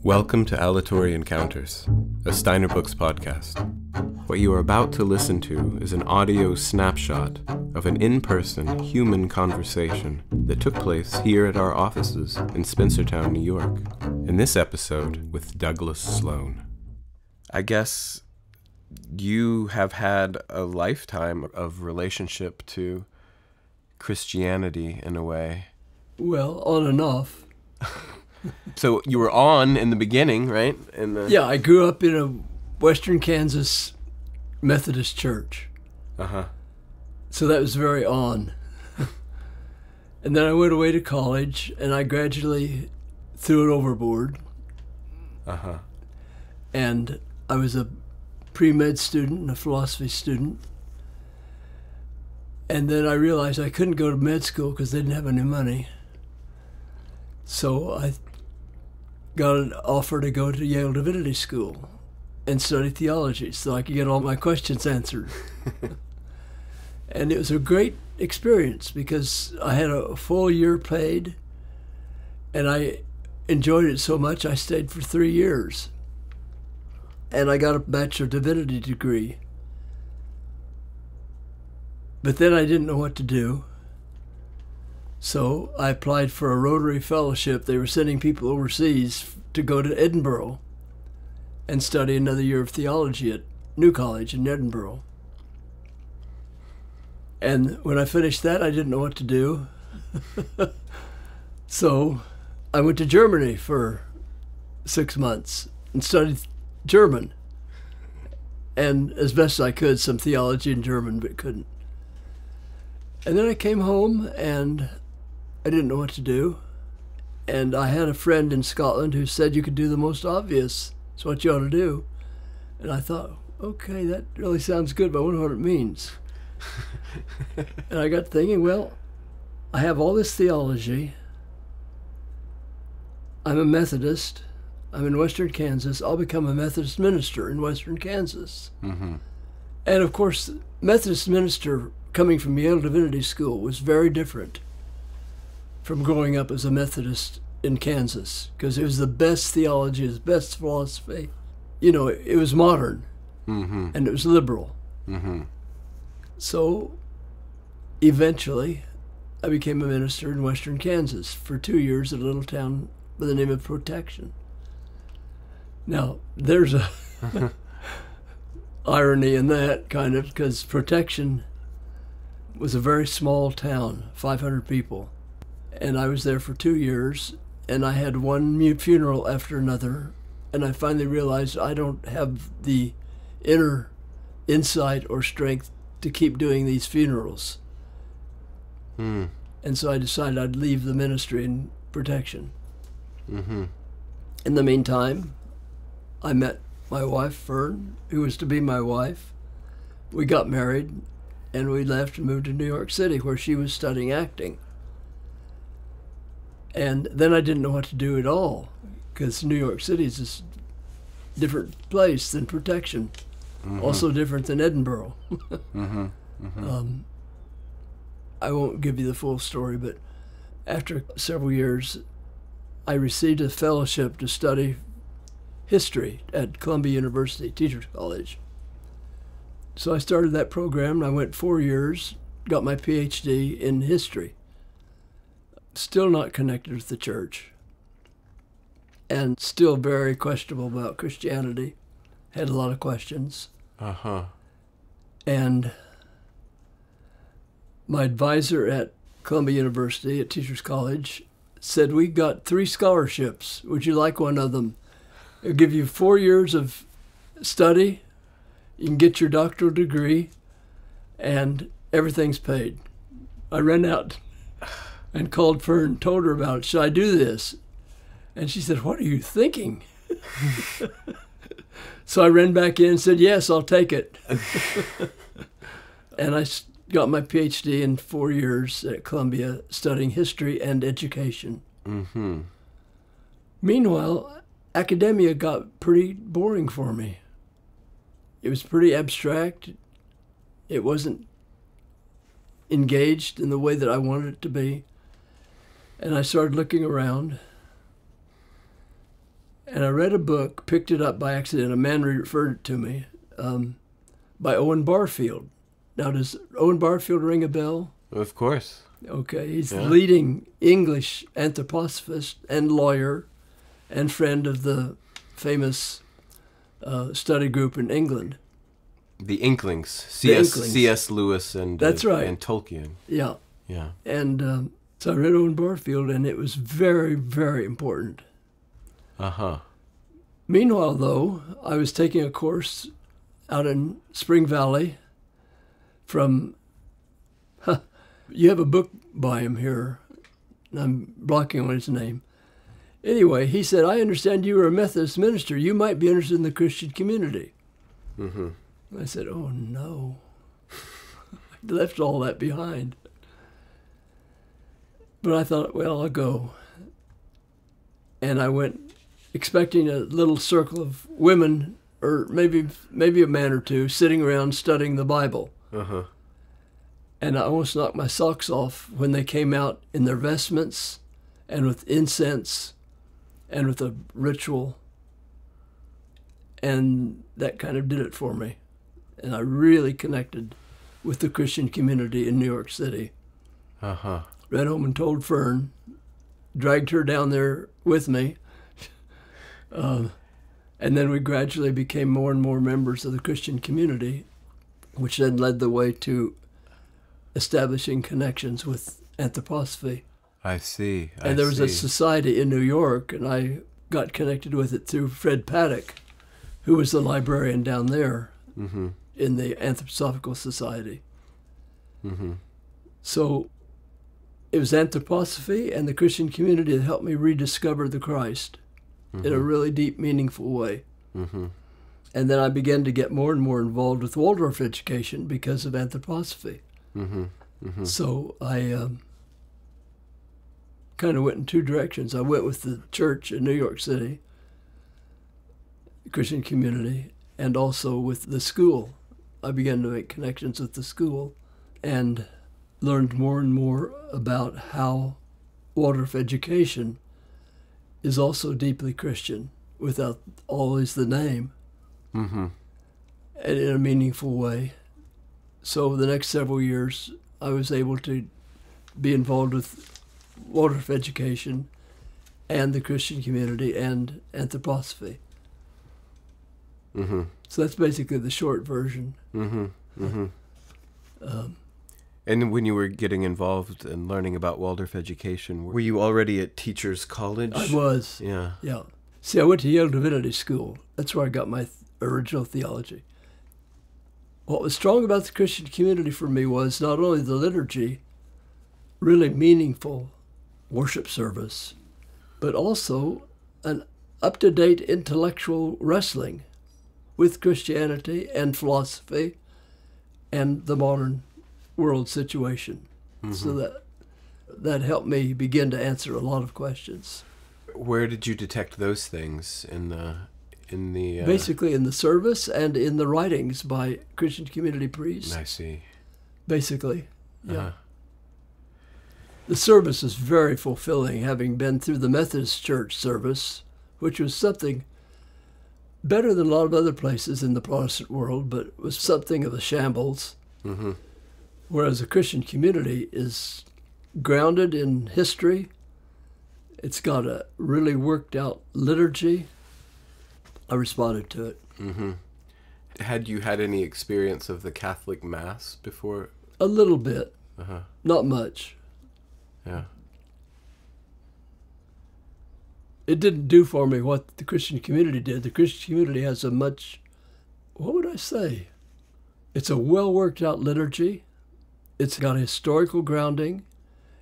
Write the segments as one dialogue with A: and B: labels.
A: Welcome to Aleatory Encounters, a Steiner Books podcast. What you are about to listen to is an audio snapshot of an in-person human conversation that took place here at our offices in Spencertown, New York, in this episode with Douglas Sloan. I guess you have had a lifetime of relationship to Christianity in a way.
B: Well, on and off.
A: So you were on in the beginning, right?
B: Yeah, I grew up in a Western Kansas Methodist church.
A: Uh-huh.
B: So that was very on. And then I went away to college, and I gradually threw it overboard.
A: Uh-huh.
B: And I was a pre-med student and a philosophy student. And then I realized I couldn't go to med school because they didn't have any money. So I got an offer to go to Yale Divinity School and study theology so I could get all my questions answered. And it was a great experience because I had a full year paid, and I enjoyed it so much I stayed for 3 years. And I got a Bachelor of Divinity degree. But then I didn't know what to do. So I applied for a Rotary Fellowship. They were sending people overseas to go to Edinburgh and study another year of theology at New College in Edinburgh. And when I finished that, I didn't know what to do. So I went to Germany for 6 months and studied German. And as best I could, some theology in German, but couldn't. And then I came home and I didn't know what to do. And I had a friend in Scotland who said you could do the most obvious. It's what you ought to do. And I thought, okay, that really sounds good, but I wonder what it means. And I got thinking, well, I have all this theology. I'm a Methodist. I'm in Western Kansas. I'll become a Methodist minister in Western Kansas. Mm-hmm. And of course, Methodist minister coming from Yale Divinity School was very different from growing up as a Methodist in Kansas, because it was the best theology, it was the best philosophy. You know, it was modern, mm-hmm. and it was liberal. Mm-hmm. So eventually, I became a minister in Western Kansas for 2 years at a little town by the name of Protection. Now, there's a irony in that, kind of, because Protection was a very small town, 500 people. And I was there for 2 years, and I had one funeral after another, and I finally realized I don't have the inner insight or strength to keep doing these funerals. Mm. And so I decided I'd leave the ministry in Protection. Mm-hmm. In the meantime, I met my wife, Fern, who was to be my wife. We got married, and we left and moved to New York City, where she was studying acting. And then I didn't know what to do at all, because New York City is a different place than Protection, mm-hmm. also different than Edinburgh. Mm-hmm. Mm-hmm. I won't give you the full story, but after several years, I received a fellowship to study history at Columbia University, Teachers College. So I started that program, and I went 4 years, got my PhD in history. Still not connected with the church, and still very questionable about Christianity. Had a lot of questions. Uh-huh. And my advisor at Columbia University at Teachers College said, we got 3 scholarships. Would you like one of them? It'll give you 4 years of study. You can get your doctoral degree, and everything's paid. I ran out and called Fern and told her about it. Should I do this? And she said, what are you thinking? So I ran back in and said, yes, I'll take it. And I got my PhD in 4 years at Columbia studying history and education. Mm-hmm. Meanwhile, academia got pretty boring for me. It was pretty abstract. It wasn't engaged in the way that I wanted it to be. And I started looking around, And I read a book, picked it up by accident. A man referred it to me, by Owen Barfield. Now, does Owen Barfield ring a bell?
A: Of course.
B: Okay, he's the leading English anthroposophist and lawyer and friend of the famous study group in England.
A: The Inklings.
B: Inklings.
A: C.S. Lewis and
B: That's right.
A: And Tolkien.
B: Yeah.
A: Yeah.
B: And so I read Owen Barfield, and it was very, very important.
A: Uh-huh.
B: Meanwhile, though, I was taking a course out in Spring Valley from, you have a book by him here, and I'm blocking on his name. Anyway, he said, I understand you were a Methodist minister. You might be interested in the Christian community.
A: Mm-hmm.
B: I said, oh, no. I left all that behind. But I thought, well, I'll go. And I went expecting a little circle of women, or maybe a man or two, sitting around studying the Bible.
A: Uh-huh.
B: And I almost knocked my socks off when they came out in their vestments and with incense and with a ritual. And that kind of did it for me. And I really connected with the Christian community in New York City.
A: Uh-huh.
B: Ran home and told Fern, dragged her down there with me. And then we gradually became more and more members of the Christian community, which then led the way to establishing connections with anthroposophy.
A: I see.
B: And there was a society in New York, and I got connected with it through Fred Paddock, who was the librarian down there in the Anthroposophical Society.
A: Mm-hmm.
B: So it was anthroposophy and the Christian community that helped me rediscover the Christ in a really deep, meaningful way.
A: Mm-hmm.
B: And then I began to get more and more involved with Waldorf education because of anthroposophy.
A: Mm-hmm. Mm-hmm.
B: So I kind of went in two directions. I went with the church in New York City, the Christian community, and also with the school. I began to make connections with the school and learned more and more about how Waldorf education is also deeply Christian, without always the name, and in a meaningful way. So the next several years, I was able to be involved with Waldorf education and the Christian community and anthroposophy.
A: Mm-hmm.
B: So that's basically the short version.
A: Mm-hmm. Mm-hmm. And when you were getting involved and learning about Waldorf education, were you already at Teachers College?
B: I was.
A: Yeah.
B: Yeah. See, I went to Yale Divinity School. That's where I got my original theology. What was strong about the Christian community for me was not only the liturgy, really meaningful worship service, but also an up-to-date intellectual wrestling with Christianity and philosophy and the modern world situation. So that helped me begin to answer a lot of questions.
A: Where did you detect those things in the
B: basically in the service and in the writings by Christian community priests.
A: I see.
B: Basically, yeah.
A: Uh-huh.
B: The service is very fulfilling, having been through the Methodist Church service, which was something better than a lot of other places in the Protestant world, but was something of a shambles.
A: Mm-hmm.
B: Whereas the Christian community is grounded in history. It's got a really worked out liturgy. I responded to it.
A: Mm-hmm. Had you had any experience of the Catholic Mass before?
B: A little bit.
A: Uh-huh.
B: Not much.
A: Yeah.
B: It didn't do for me what the Christian community did. The Christian community has a much, what would I say? It's a well worked out liturgy. It's got historical grounding.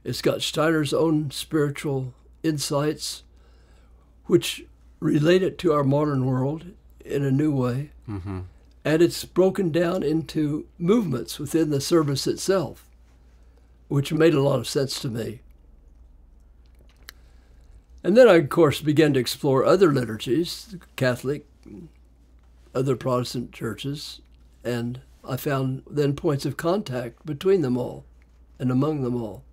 B: It's got Steiner's own spiritual insights, which relate it to our modern world in a new way.
A: Mm-hmm.
B: And it's broken down into movements within the service itself, which made a lot of sense to me. And then I, of course, began to explore other liturgies, Catholic, other Protestant churches, and I found then points of contact between them all and among them all.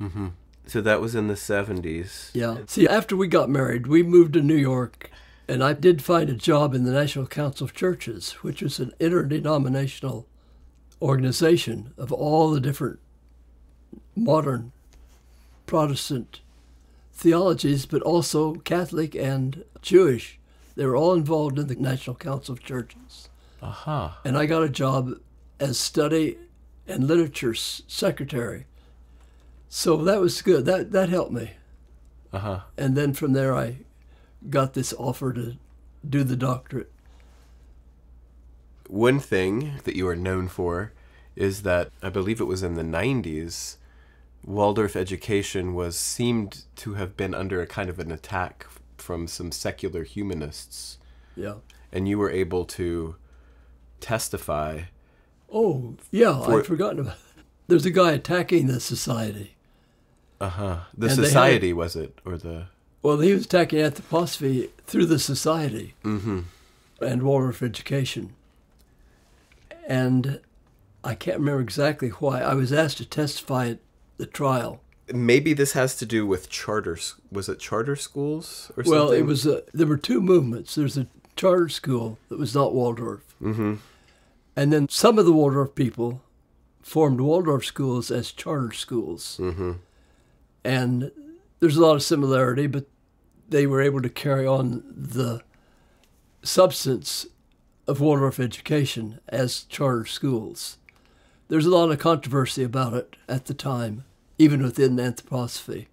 A: Mm-hmm. So that was in the 70s.
B: Yeah. See, after we got married, we moved to New York And I did find a job in the National Council of Churches, which was an interdenominational organization of all the different modern Protestant theologies, but also Catholic and Jewish. They were all involved in the National Council of Churches.
A: Aha.
B: And I got a job as study and literature secretary. So that was good. That helped me.
A: Uh-huh.
B: And then from there I got this offer to do the doctorate.
A: One thing that you are known for is that, I believe it was in the 90s, Waldorf education seemed to have been under a kind of an attack from some secular humanists.
B: Yeah.
A: And you were able to testify.
B: Oh, yeah, I'd forgotten about it. There's a guy attacking the society.
A: Uh-huh. The society, was it? Or the...
B: Well, he was attacking anthroposophy through the society
A: Mm-hmm.
B: and Waldorf education. And I can't remember exactly why. I was asked to testify at the trial.
A: Maybe this has to do with was it charter schools or something?
B: Well, it was there were two movements. There's a charter school that was not Waldorf.
A: Mm-hmm.
B: And then some of the Waldorf people formed Waldorf schools as charter schools.
A: Mm-hmm.
B: And there's a lot of similarity, but they were able to carry on the substance of Waldorf education as charter schools. There's a lot of controversy about it at the time, even within anthroposophy.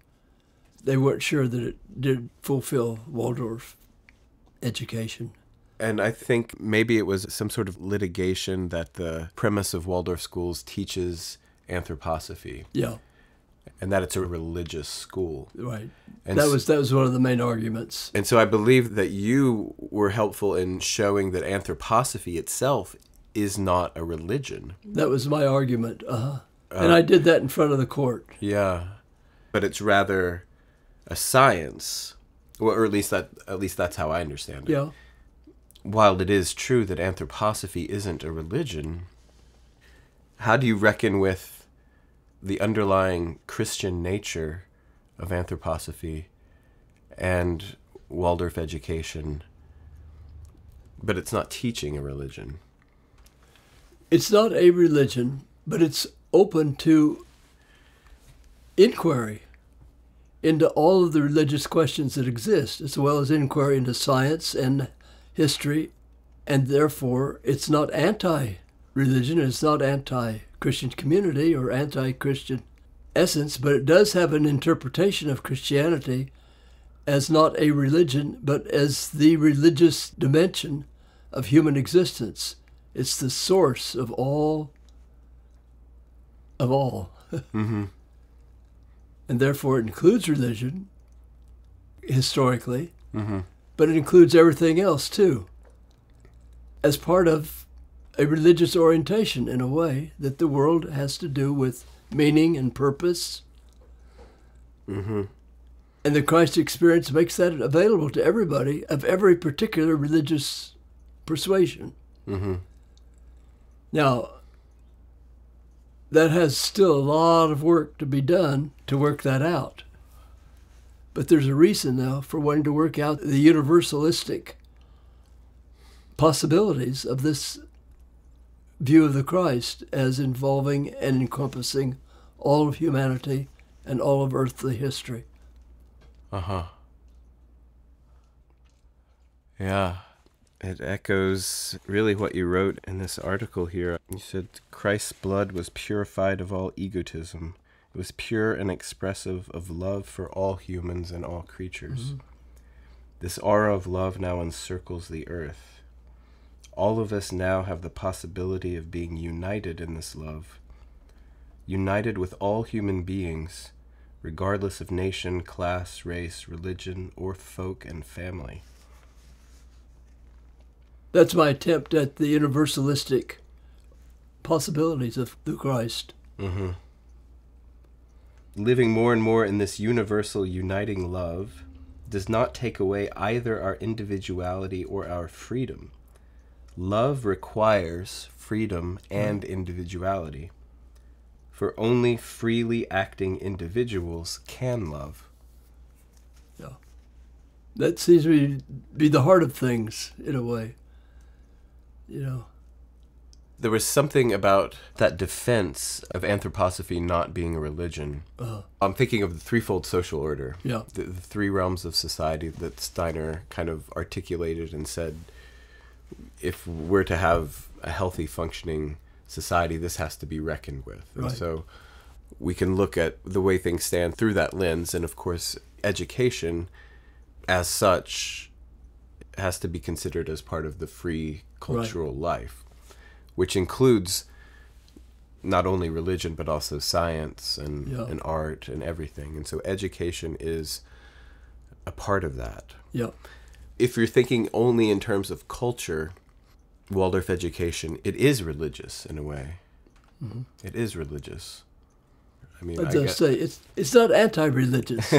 B: They weren't sure that it did fulfill Waldorf education.
A: And I think maybe it was some sort of litigation that the premise of Waldorf schools teaches anthroposophy.
B: Yeah.
A: And that it's a religious school.
B: Right.
A: And
B: that was one of the main arguments.
A: And so I believe that you were helpful in showing that anthroposophy itself is not a religion.
B: That was my argument. And I did that in front of the court.
A: Yeah. But it's rather a science. Well, or at least that's how I understand it.
B: Yeah.
A: While it is true that anthroposophy isn't a religion, how do you reckon with the underlying Christian nature of anthroposophy and Waldorf education, but it's not teaching a religion?
B: It's not a religion, but it's open to inquiry into all of the religious questions that exist, as well as inquiry into science and history, and therefore it's not anti-religion, it's not anti-Christian community or anti-Christian essence, but it does have an interpretation of Christianity as not a religion, but as the religious dimension of human existence. It's the source of all.
A: Mm-hmm.
B: And therefore it includes religion, historically,
A: Mm-hmm.
B: but it includes everything else too, as part of a religious orientation in a way that the world has to do with meaning and purpose.
A: Mm-hmm.
B: And the Christ experience makes that available to everybody of every particular religious persuasion.
A: Mm-hmm.
B: Now, that has still a lot of work to be done to work that out. But there's a reason now for wanting to work out the universalistic possibilities of this view of the Christ as involving and encompassing all of humanity and all of earthly history.
A: Uh-huh. Yeah. It echoes really what you wrote in this article here. You said, Christ's blood was purified of all egotism. It was pure and expressive of love for all humans and all creatures. Mm-hmm. This aura of love now encircles the earth. All of us now have the possibility of being united in this love, united with all human beings, regardless of nation, class, race, religion, or folk and family.
B: That's my attempt at the universalistic possibilities of the Christ.
A: Mm-hmm. Living more and more in this universal uniting love does not take away either our individuality or our freedom. Love requires freedom and individuality, for only freely acting individuals can love.
B: Yeah. That seems to be be the heart of things in a way.
A: There was something about that defense of anthroposophy not being a religion. I'm thinking of the threefold social order.
B: Yeah.
A: The three realms of society that Steiner kind of articulated and said, if we're to have a healthy, functioning society, this has to be reckoned with. And so we can look at the way things stand through that lens. And of course, education as such has to be considered as part of the free cultural life, which includes not only religion, but also science and art and everything. And so education is a part of that.
B: Yeah.
A: If you're thinking only in terms of culture, Waldorf education, it is religious in a way. Mm-hmm. It is religious. I mean,
B: it's not anti-religious.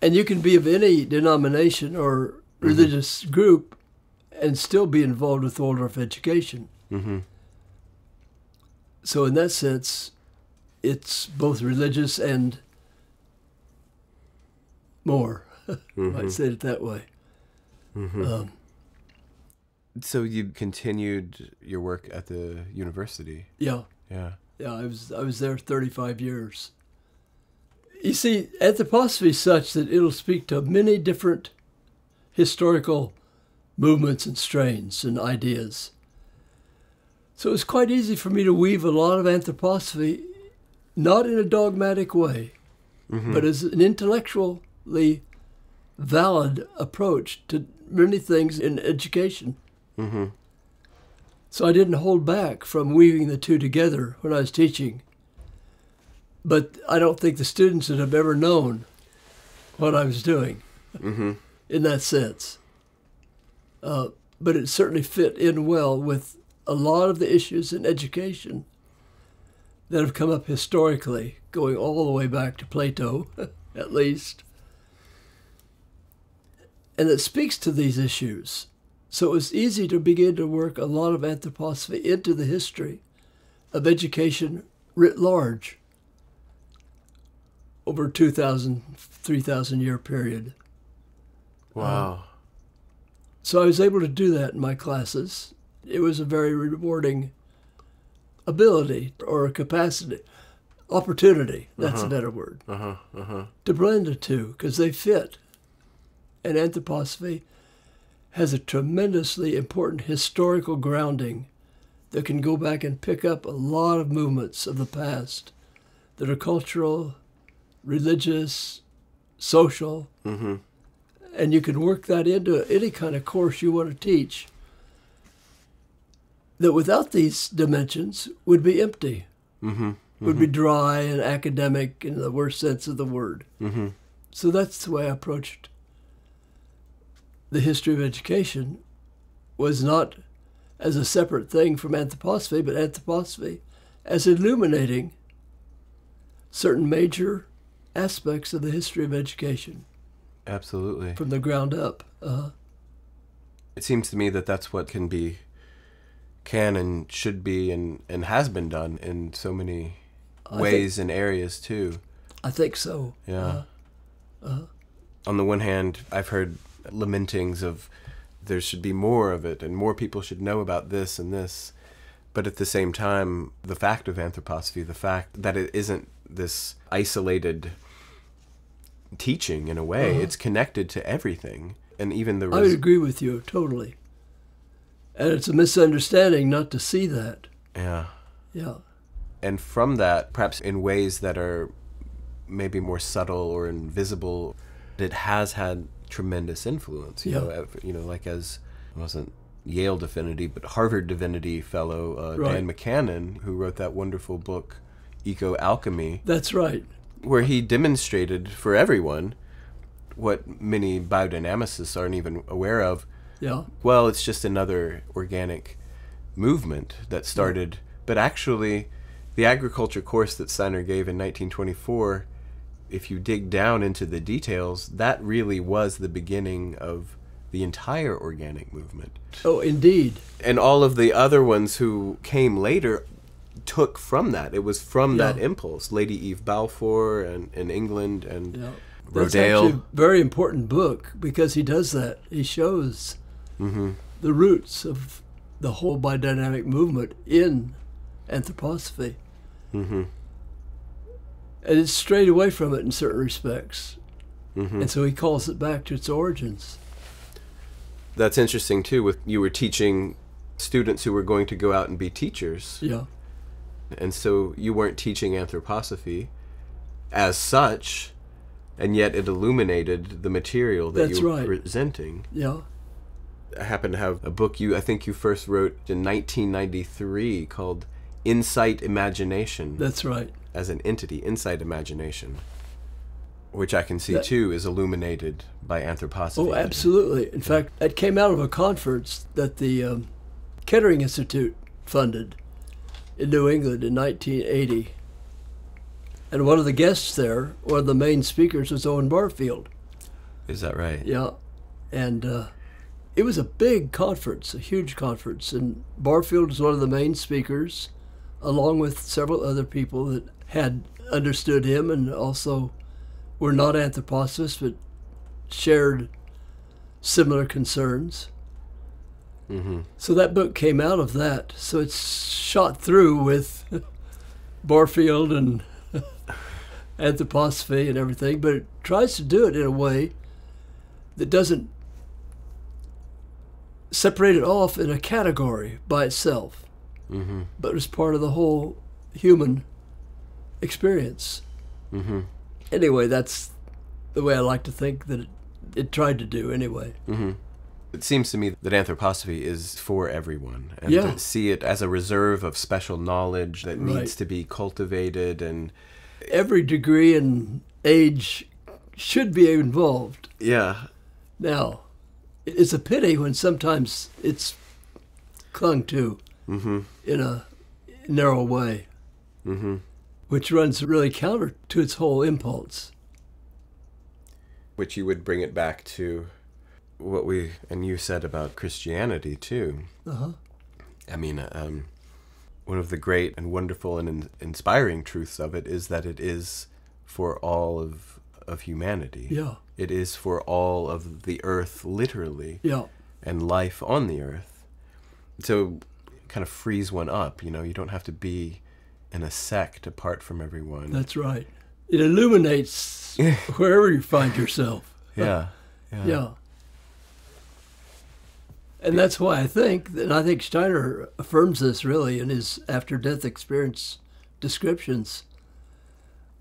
B: And you can be of any denomination or religious group and still be involved with Waldorf education.
A: Mm-hmm.
B: So in that sense, it's both religious and more. Might say it that way.
A: Mm-hmm. So you continued your work at the university?
B: Yeah.
A: Yeah.
B: Yeah, I was there 35 years. You see, anthroposophy is such that it'll speak to many different historical movements and strains and ideas. So it was quite easy for me to weave a lot of anthroposophy, not in a dogmatic way, but as an intellectually valid approach to many things in education.
A: Mm-hmm.
B: So I didn't hold back from weaving the two together when I was teaching. But I don't think the students would have ever known what I was doing in that sense. But it certainly fit in well with a lot of the issues in education that have come up historically, going all the way back to Plato, at least. And it speaks to these issues. So it was easy to begin to work a lot of anthroposophy into the history of education writ large over a 2,000, 3,000 year period.
A: Wow.
B: So I was able to do that in my classes. It was a very rewarding ability or a capacity, opportunity, that's a better word, to blend the two because they fit. And anthroposophy has a tremendously important historical grounding that can go back and pick up a lot of movements of the past that are cultural, religious, social, and you can work that into any kind of course you want to teach that without these dimensions would be empty, would be dry and academic in the worst sense of the word. So that's the way I approached the history of education, was not as a separate thing from anthroposophy, but anthroposophy as illuminating certain major aspects of the history of education.
A: Absolutely.
B: From the ground up.
A: It seems to me that that's what can and should be and has been done in so many ways and areas too.
B: I think so.
A: Yeah. On the one hand, I've heard lamentings of there should be more of it and more people should know about this and this. But at the same time, the fact of anthroposophy, the fact that it isn't this isolated teaching in a way, it's connected to everything. And even
B: I would agree with you totally. And it's a misunderstanding not to see that.
A: Yeah.
B: Yeah.
A: And from that, perhaps in ways that are maybe more subtle or invisible, it has had tremendous influence. You know, like as it wasn't Yale Divinity, but Harvard Divinity fellow Dan McCannon, who wrote that wonderful book, Eco-Alchemy.
B: That's right.
A: Where he demonstrated for everyone what many biodynamicists aren't even aware of.
B: Yeah.
A: Well, it's just another organic movement that started, but actually the agriculture course that Steiner gave in 1924, if you dig down into the details, that really was the beginning of the entire organic movement.
B: Oh, indeed.
A: And all of the other ones who came later took from that. It was from that impulse. Lady Eve Balfour in England and
B: That's actually a very important book because he does that. He shows the roots of the whole biodynamic movement in anthroposophy. And it's strayed away from it in certain respects. And so he calls it back to its origins.
A: That's interesting, too. You were teaching students who were going to go out and be teachers.
B: Yeah.
A: And so you weren't teaching anthroposophy as such, and yet it illuminated the material that you were presenting.
B: Yeah.
A: I happen to have a book I think you first wrote in 1993 called Insight Imagination.
B: That's right.
A: As an entity, Insight Imagination, which I can see too is illuminated by anthroposophy.
B: Oh, absolutely. In fact, it came out of a conference that the Kettering Institute funded in New England in 1980. And one of the guests there, one of the main speakers, was Owen Barfield.
A: Is that right?
B: Yeah. And it was a big conference, a huge conference. And Barfield was one of the main speakers, along with several other people that had understood him and also were not anthroposophists, but shared similar concerns. So that book came out of that. So it's shot through with Barfield and anthroposophy and everything, but it tries to do it in a way that doesn't separate it off in a category by itself, but as part of the whole human experience. Anyway, that's the way I like to think that it tried to do anyway.
A: It seems to me that anthroposophy is for everyone, and to see it as a reserve of special knowledge that needs to be cultivated, and
B: every degree and age should be involved.
A: Yeah.
B: Now, it's a pity when sometimes it's clung to in a narrow way, which runs really counter to its whole impulse.
A: Which you would bring it back to what you said about Christianity too. I mean, one of the great and wonderful and inspiring truths of it is that it is for all of humanity.
B: Yeah.
A: It is for all of the earth, literally.
B: Yeah.
A: And life on the earth. So it kind of frees one up, you don't have to be in a sect apart from everyone.
B: That's right. It illuminates wherever you find yourself.
A: Yeah.
B: And that's why I think Steiner affirms this really in his after-death experience descriptions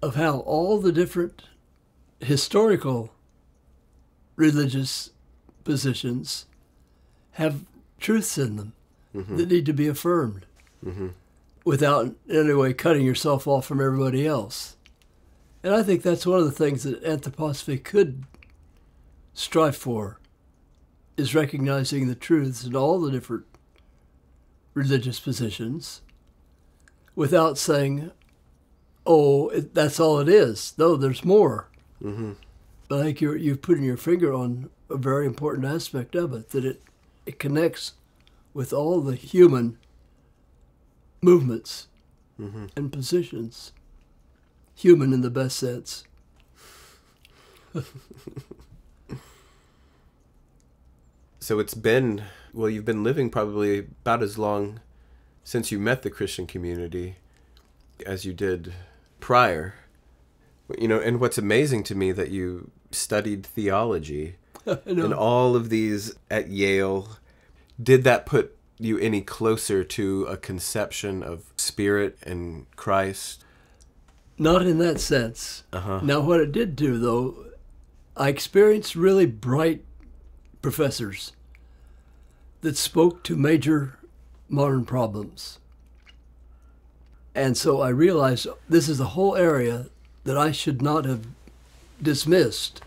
B: of how all the different historical religious positions have truths in them that need to be affirmed without in any way cutting yourself off from everybody else. And I think that's one of the things that anthroposophy could strive for, is recognizing the truths in all the different religious positions without saying, that's all it is. No, there's more. But I think you've put your finger on a very important aspect of it, that it connects with all the human movements and positions. Human in the best sense.
A: So you've been living probably about as long since you met the Christian community as you did prior. And what's amazing to me that you studied theology and all of these at Yale. Did that put you any closer to a conception of spirit and Christ?
B: Not in that sense. Now, what it did do, though, I experienced really bright professors that spoke to major modern problems. And so I realized this is a whole area that I should not have dismissed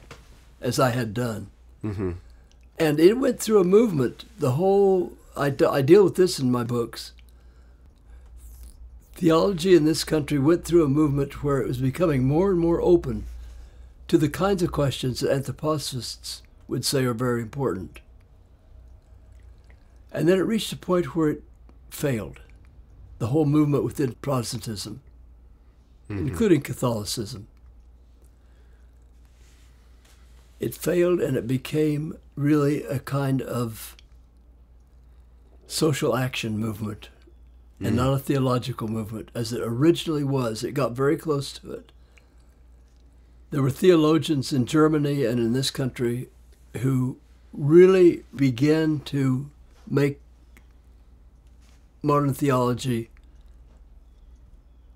B: as I had done. And it went through a movement. I deal with this in my books. Theology in this country went through a movement where it was becoming more and more open to the kinds of questions that anthroposophists would say are very important. And then it reached a point where it failed, the whole movement within Protestantism, including Catholicism. it failed, and it became really a kind of social action movement and not a theological movement as it originally was. It got very close to it. There were theologians in Germany and in this country who really began to make modern theology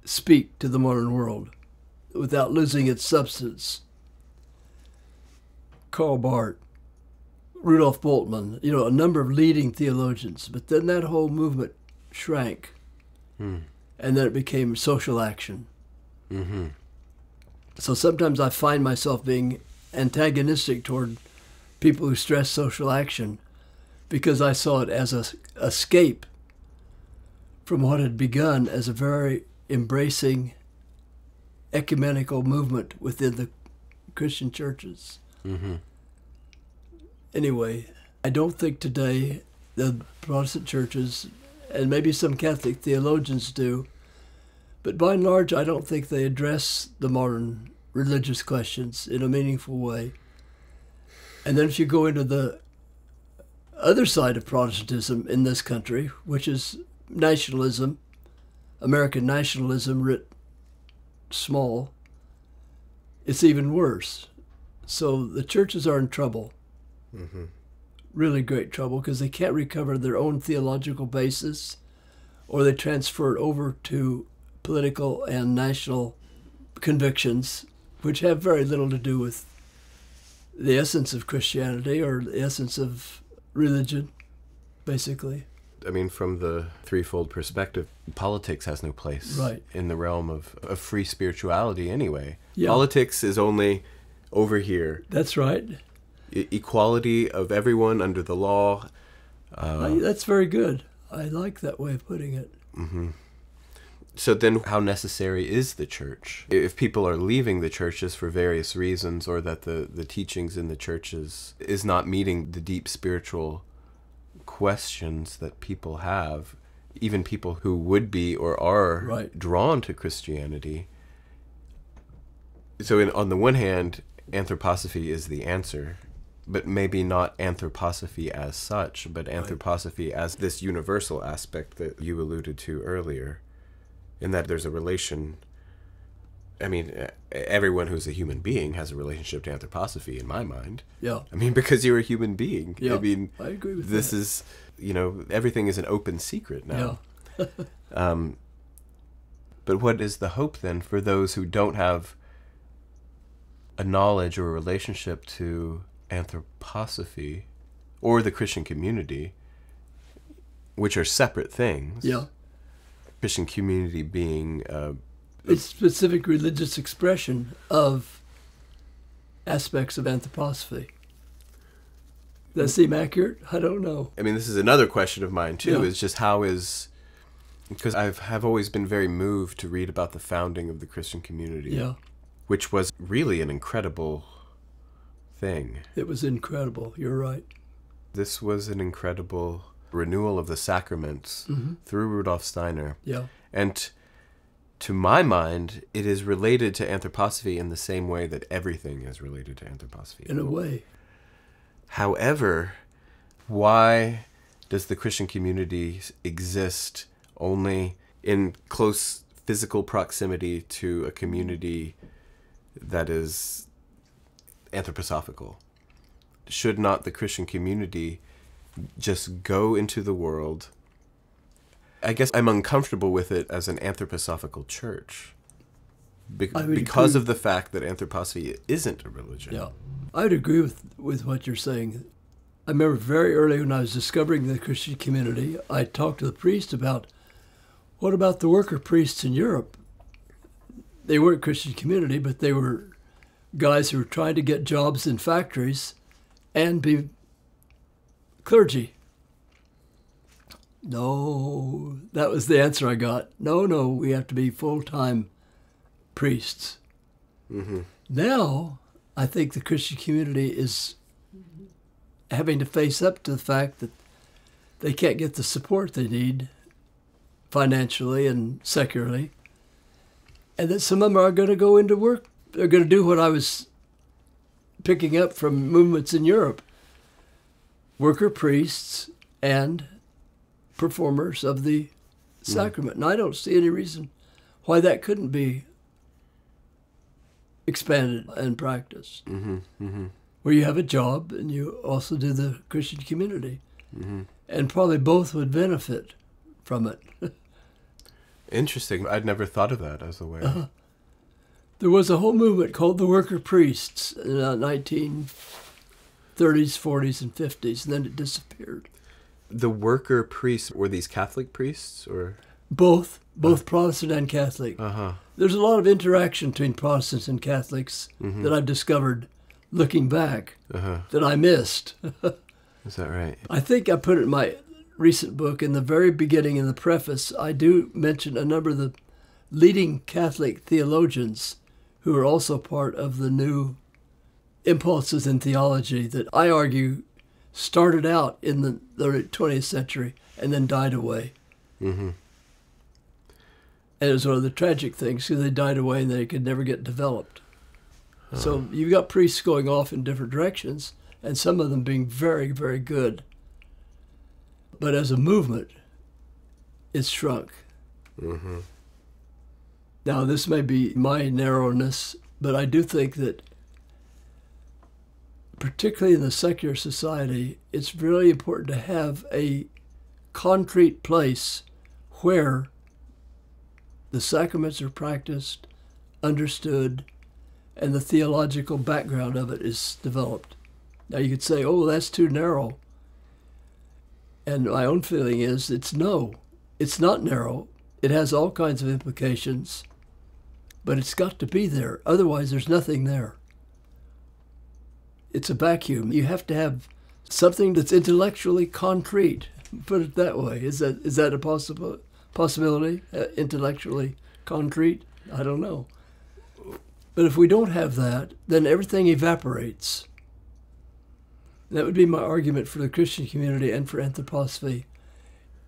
B: speak to the modern world without losing its substance. Karl Barth, Rudolf Bultmann, a number of leading theologians. But then that whole movement shrank, and then it became social action.
A: Mm-hmm.
B: So sometimes I find myself being antagonistic toward people who stress social action because I saw it as an escape from what had begun as a very embracing ecumenical movement within the Christian churches.
A: Mm-hmm.
B: Anyway, I don't think today the Protestant churches, and maybe some Catholic theologians do, but by and large I don't think they address the modern religious questions in a meaningful way. And then if you go into the other side of Protestantism in this country, which is nationalism, American nationalism writ small, it's even worse. So the churches are in trouble, really great trouble, because they can't recover their own theological basis, or they transfer it over to political and national convictions, which have very little to do with the essence of Christianity or the essence of religion, basically.
A: I mean, from the threefold perspective, politics has no place in the realm of free spirituality anyway. Yeah. Politics is only over here.
B: That's right.
A: Equality of everyone under the law.
B: That's very good. I like that way of putting it.
A: Mm-hmm. So then how necessary is the church? If people are leaving the churches for various reasons, or that the teachings in the churches is not meeting the deep spiritual questions that people have, even people who would be or are drawn to Christianity. So on the one hand, anthroposophy is the answer, but maybe not anthroposophy as such, but anthroposophy as this universal aspect that you alluded to earlier, in that there's a relation. I mean, everyone who's a human being has a relationship to anthroposophy in my mind. Yeah. I mean, because you're a human being. Yeah, I mean,
B: I agree with
A: this
B: that.
A: Is, everything is an open secret now. Yeah. But what is the hope then for those who don't have a knowledge or a relationship to anthroposophy or the Christian community, which are separate things?
B: Yeah.
A: Christian community being
B: a specific religious expression of aspects of anthroposophy. Does that seem accurate? I don't know.
A: I mean, this is another question of mine too, is just because I've always been very moved to read about the founding of the Christian community, which was really an incredible thing.
B: It was incredible, you're right.
A: This was an incredible renewal of the sacraments through Rudolf Steiner. Yeah. And to my mind, it is related to anthroposophy in the same way that everything is related to anthroposophy.
B: In a way.
A: However, why does the Christian community exist only in close physical proximity to a community that is anthroposophical? Should not the Christian community just go into the world? I guess I'm uncomfortable with it as an anthroposophical church because of the fact that anthroposophy isn't a religion.
B: Yeah, I would agree with what you're saying. I remember very early when I was discovering the Christian community, I talked to the priest about, what about the worker priests in Europe? They weren't Christian community, but they were guys who were trying to get jobs in factories and be clergy. No, that was the answer I got. No, we have to be full-time priests. Mm-hmm. Now, I think the Christian community is having to face up to the fact that they can't get the support they need financially and secularly, and that some of them are going to go into work. They're going to do what I was picking up from movements in Europe. Worker priests and performers of the sacrament. And I don't see any reason why that couldn't be expanded and practiced. Where you have a job and you also do the Christian community. And probably both would benefit from it.
A: Interesting. I'd never thought of that as a way.
B: There was a whole movement called the worker priests in the 1930s, 40s, and 50s, and then it disappeared.
A: The worker priests, were these Catholic priests or?
B: Both Protestant and Catholic. There's a lot of interaction between Protestants and Catholics that I've discovered looking back that I missed.
A: Is that right?
B: I think I put it in my recent book, in the very beginning, in the preface, I do mention a number of the leading Catholic theologians who are also part of the new impulses in theology that I argue started out in the 20th century and then died away. And it was one of the tragic things, because they died away and they could never get developed. So you've got priests going off in different directions, and some of them being very, very good. But as a movement, it's shrunk. Now, this may be my narrowness, but I do think that, particularly in the secular society, it's really important to have a concrete place where the sacraments are practiced, understood, and the theological background of it is developed. Now, you could say, oh, that's too narrow. And my own feeling is it's not narrow. It has all kinds of implications, but it's got to be there. Otherwise, there's nothing there. It's a vacuum. You have to have something that's intellectually concrete. Put it that way. Is that a possibility? Intellectually concrete? I don't know. But if we don't have that, then everything evaporates. That would be my argument for the Christian community and for anthroposophy,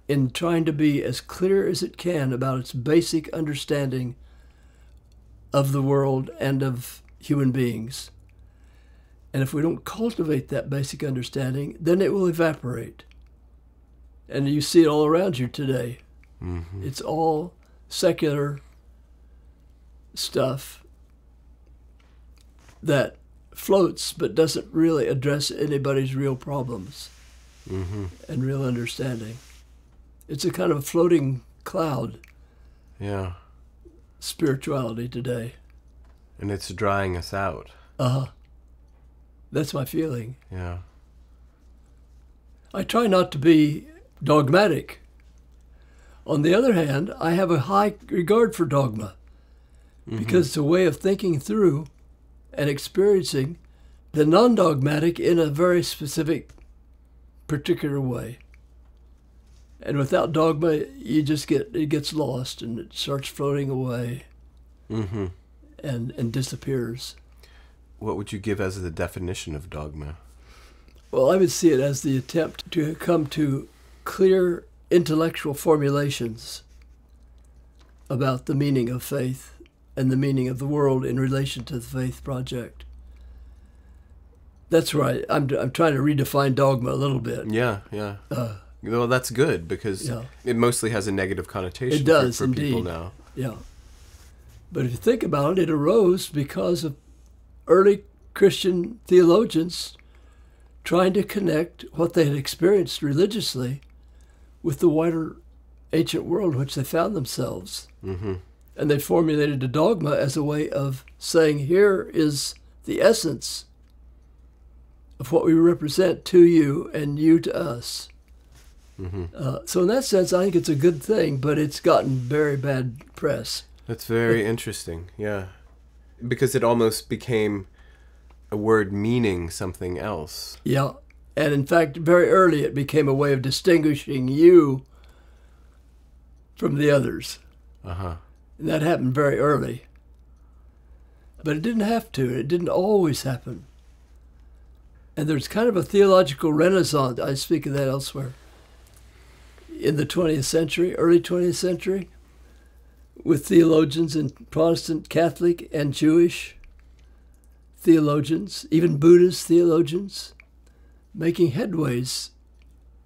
B: in trying to be as clear as it can about its basic understanding of the world and of human beings. And if we don't cultivate that basic understanding, then it will evaporate. And you see it all around you today. It's all secular stuff that floats but doesn't really address anybody's real problems and real understanding. It's a kind of floating cloud.
A: Yeah.
B: Spirituality today.
A: And it's drying us out.
B: That's my feeling.
A: Yeah.
B: I try not to be dogmatic. On the other hand, I have a high regard for dogma because it's a way of thinking through and experiencing the non-dogmatic in a very specific, particular way. And without dogma, it gets lost and it starts floating away and disappears.
A: What would you give as the definition of dogma?
B: Well, I would see it as the attempt to come to clear intellectual formulations about the meaning of faith and the meaning of the world in relation to the faith project. That's right. I'm trying to redefine dogma a little bit.
A: Yeah. Well, that's good because it mostly has a negative connotation.
B: It does,
A: for
B: indeed.
A: People now.
B: Yeah. But if you think about it, it arose because of early Christian theologians trying to connect what they had experienced religiously with the wider ancient world in which they found themselves. And they formulated a dogma as a way of saying, here is the essence of what we represent to you and you to us. So in that sense, I think it's a good thing, but it's gotten very bad press.
A: That's very interesting, yeah. Because it almost became a word meaning something else.
B: Yeah, and in fact, very early it became a way of distinguishing you from the others. And that happened very early. But it didn't have to. It didn't always happen. And there's kind of a theological renaissance, I speak of that elsewhere, in the 20th century, early 20th century, with theologians in Protestant, Catholic, and Jewish theologians, even Buddhist theologians, making headways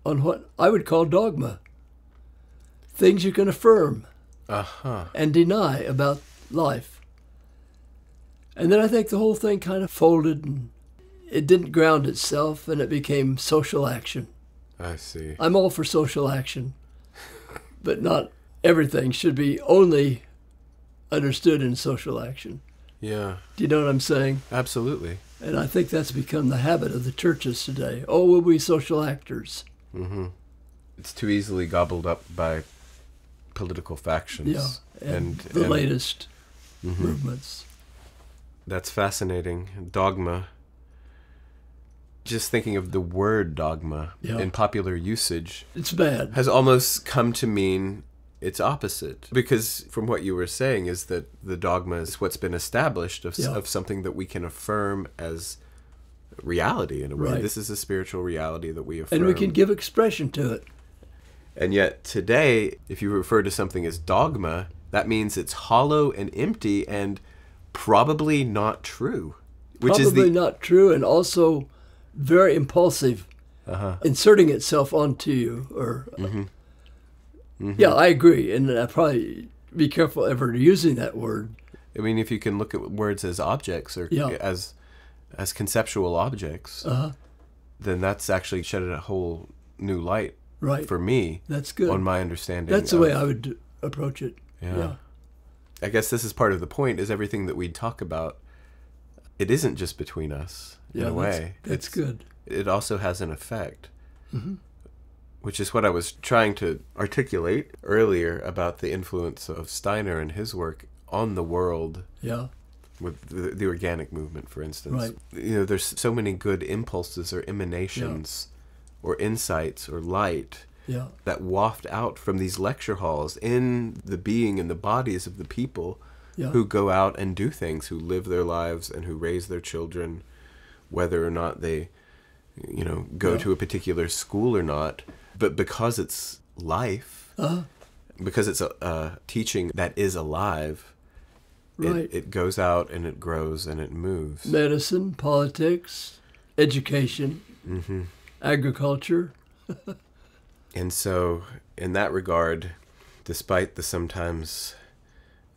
B: on what I would call dogma. Things you can affirm and deny about life. And then I think the whole thing kind of folded, and it didn't ground itself, and it became social action.
A: I see.
B: I'm all for social action, but not everything should be only understood in social action.
A: Yeah.
B: Do you know what I'm saying?
A: Absolutely.
B: And I think that's become the habit of the churches today. Oh, we'll be social actors.
A: Mm-hmm. It's too easily gobbled up by political factions.
B: Yeah, and the latest movements.
A: That's fascinating. Dogma. Just thinking of the word dogma in popular usage.
B: It's bad.
A: Has almost come to mean its opposite. Because from what you were saying is that the dogma is what's been established of something that we can affirm as reality in a way.
B: Right.
A: This is a spiritual reality that we affirm.
B: And we can give expression to it.
A: And yet today, if you refer to something as dogma, that means it's hollow and empty and probably not true.
B: Probably not true, and also very impulsive, inserting itself onto you. Or yeah, I agree, and I probably be careful ever using that word.
A: I mean, if you can look at words as objects or as conceptual objects, then that's actually shed a whole new light for me.
B: That's good.
A: On my understanding.
B: That's the way I would approach it. Yeah.
A: I guess this is part of the point, is everything that we talk about, it isn't just between us in a way.
B: That's good.
A: It also has an effect, which is what I was trying to articulate earlier about the influence of Steiner and his work on the world. Yeah. With the organic movement, for instance.
B: Right.
A: You know, there's so many good impulses or emanations or insights or light that waft out from these lecture halls in the being and the bodies of the people who go out and do things, who live their lives and who raise their children, whether or not they, go to a particular school or not. But because it's life, because it's a teaching that is alive, it goes out and it grows and it moves.
B: Medicine, politics, education, agriculture.
A: And so, in that regard, despite the sometimes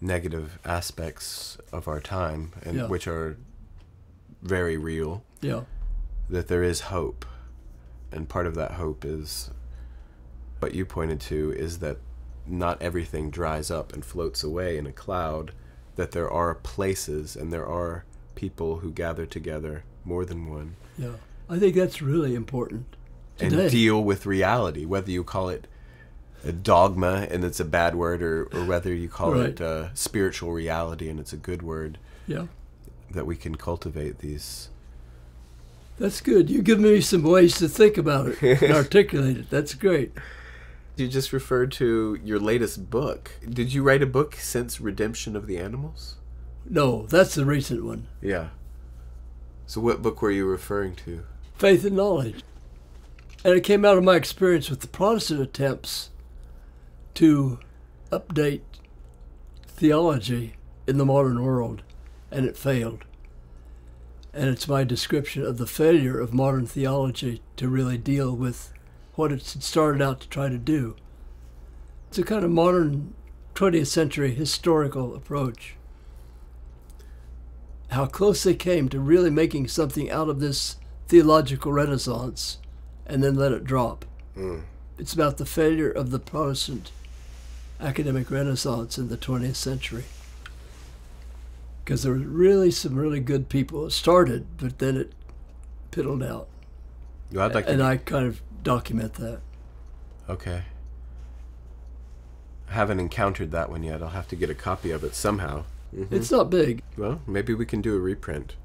A: negative aspects of our time, and which are very real, that there is hope. And part of that hope is, what you pointed to, is that not everything dries up and floats away in a cloud, that there are places and there are people who gather together, more than one.
B: Yeah, I think that's really important today.
A: And deal with reality, whether you call it a dogma and it's a bad word, or whether you call it spiritual reality and it's a good word. Yeah. That we can cultivate these.
B: That's good. You give me some ways to think about it and articulate it. That's great.
A: You just referred to your latest book. Did you write a book since Redemption of the Animals?
B: No, that's the recent one.
A: Yeah. So what book were you referring to?
B: Faith and Knowledge. And it came out of my experience with the Protestant attempts to update theology in the modern world, and it failed. And it's my description of the failure of modern theology to really deal with what it started out to try to do. It's a kind of modern 20th century historical approach. How close they came to really making something out of this theological renaissance and then let it drop. It's about the failure of the Protestant academic renaissance in the 20th century. Because there were really some really good people. It started, but then it piddled out.
A: Well,
B: I kind of document that.
A: Okay. I haven't encountered that one yet. I'll have to get a copy of it somehow.
B: It's not big.
A: Well, maybe we can do a reprint.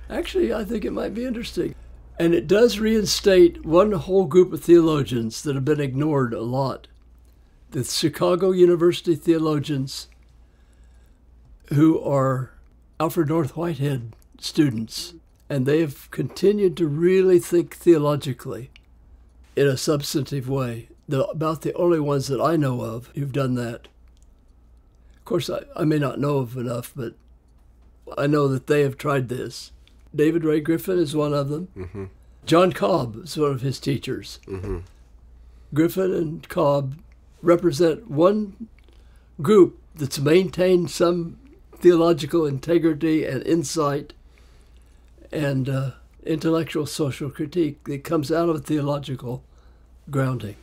B: Actually, I think it might be interesting. And it does reinstate one whole group of theologians that have been ignored a lot. The Chicago University theologians, who are Alfred North Whitehead students. And they have continued to really think theologically in a substantive way. About the only ones that I know of who've done that. Of course, I may not know of enough, but I know that they have tried this. David Ray Griffin is one of them.
A: Mm-hmm.
B: John Cobb is one of his teachers.
A: Mm-hmm.
B: Griffin and Cobb represent one group that's maintained some theological integrity and insight and intellectual social critique that comes out of theological grounding.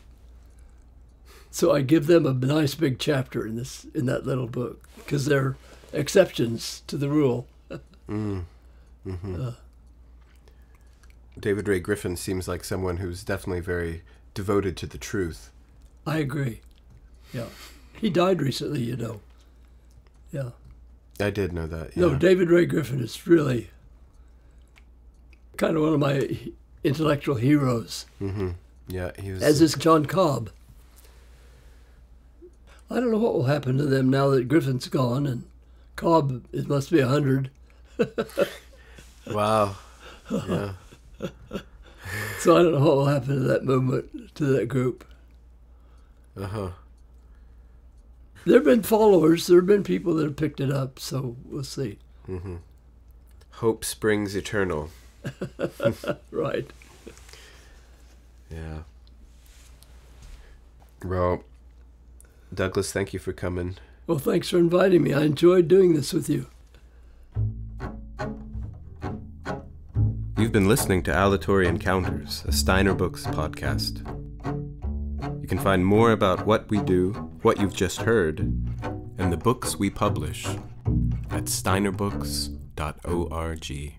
B: So I give them a nice big chapter in that little book, because they're exceptions to the rule.
A: Mm-hmm. David Ray Griffin seems like someone who's definitely very devoted to the truth.
B: I agree. Yeah. He died recently, you know. Yeah.
A: I did know that, yeah.
B: No, David Ray Griffin is really kind of one of my intellectual heroes.
A: Mm-hmm. Yeah, he was...
B: As is John Cobb. I don't know what will happen to them now that Griffin's gone, and Cobb, it must be 100.
A: Wow. Yeah.
B: So I don't know what will happen to that movement, to that group.
A: Uh-huh.
B: There have been followers. There have been people that have picked it up, so we'll see.
A: Mm-hmm. Hope springs eternal.
B: Right.
A: Yeah. Well, Douglas, thank you for coming.
B: Well, thanks for inviting me. I enjoyed doing this with you.
A: You've been listening to Aleatory Encounters, a Steiner Books podcast. You can find more about what we do, what you've just heard, and the books we publish at steinerbooks.org.